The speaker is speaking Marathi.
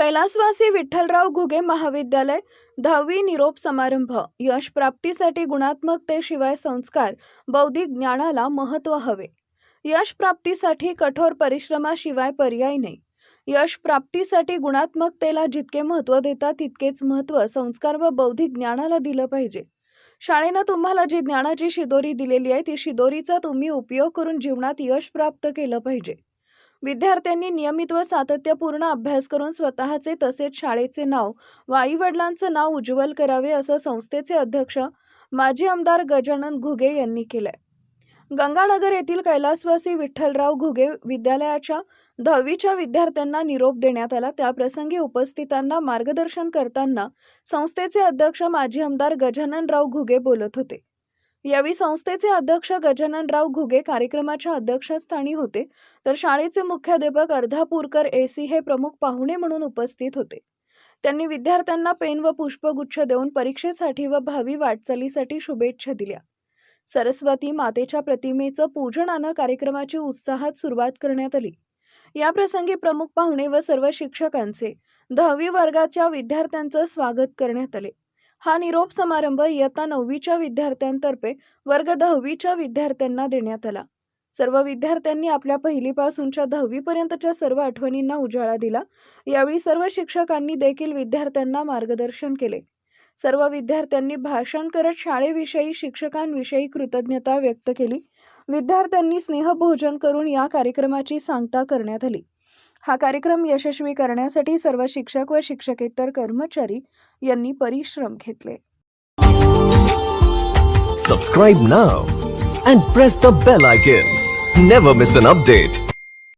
कैलासवासी विठ्ठलराव घुगे महाविद्यालय 10वी निरोप समारंभ। यश प्राप्तीसाठी गुणात्मकतेशिवाय संस्कार, बौद्धिक ज्ञानाला महत्त्व हवे। यश प्राप्तीसाठी कठोर परिश्रमाशिवाय पर्याय नाही। यश प्राप्तीसाठी गुणात्मकतेला जितके महत्त्व देतात तितकेच महत्त्व संस्कार व बौद्धिक ज्ञानाला दिलं पाहिजे। शाळेनं तुम्हाला जी ज्ञानाची शिदोरी दिलेली आहे ती शिदोरीचा तुम्ही उपयोग करून जीवनात यश प्राप्त केलं पाहिजे। विद्यार्थ्यांनी नियमित व सातत्यपूर्ण अभ्यास करून स्वतःचे तसेच शाळेचे नाव व आई-वडिलांचं नाव उज्ज्वल करावे असं संस्थेचे अध्यक्ष माजी आमदार गजानन घुगे यांनी केलंय। गंगानगर येथील कैलासवासी विठ्ठलराव घुगे विद्यालयाच्या 10वीच्या विद्यार्थ्यांना निरोप देण्यात आला। त्याप्रसंगी उपस्थितांना मार्गदर्शन करताना संस्थेचे अध्यक्ष माजी आमदार गजाननराव घुगे बोलत होते। यावेळी संस्थेचे अध्यक्ष गजाननराव घुगे कार्यक्रमाच्या अध्यक्षस्थानी होते, तर शाळेचे मुख्याध्यापक अर्धापूरकर एसी हे प्रमुख पाहुणे म्हणून उपस्थित होते। त्यांनी विद्यार्थ्यांना पेन व पुष्पगुच्छ देऊन परीक्षेसाठी व भावी वाटचालीसाठी शुभेच्छा दिल्या। सरस्वती मातेच्या प्रतिमेचं पूजनानं कार्यक्रमाची उत्साहात सुरुवात करण्यात आली। या प्रसंगी प्रमुख पाहुणे व सर्व शिक्षकांचे 10वी वर्गाच्या विद्यार्थ्यांचं स्वागत करण्यात आले। हा निरोप समारंभ इयत्ता 9वीच्या विद्यार्थ्यांतर्फे वर्ग 10वीच्या विद्यार्थ्यांना देण्यात आला। सर्व विद्यार्थ्यांनी आपल्या पहिलीपासूनच्या 10वी पर्यंतच्या सर्व आठवणींना उजाळा दिला। यावेळी सर्व शिक्षकांनी देखील विद्यार्थ्यांना मार्गदर्शन केले। सर्व विद्यार्थ्यांनी भाषण करत शाळेविषयी, शिक्षकांविषयी कृतज्ञता व्यक्त केली। विद्यार्थ्यांनी स्नेहभोजन करून या कार्यक्रमाची सांगता करण्यात आली। हा कार्यक्रम यशस्वी करण्यासाठी सर्व शिक्षक व शिक्षकेतर कर्मचारी यांनी परिश्रम घेतले। Subscribe now and press the bell icon. Never miss an update.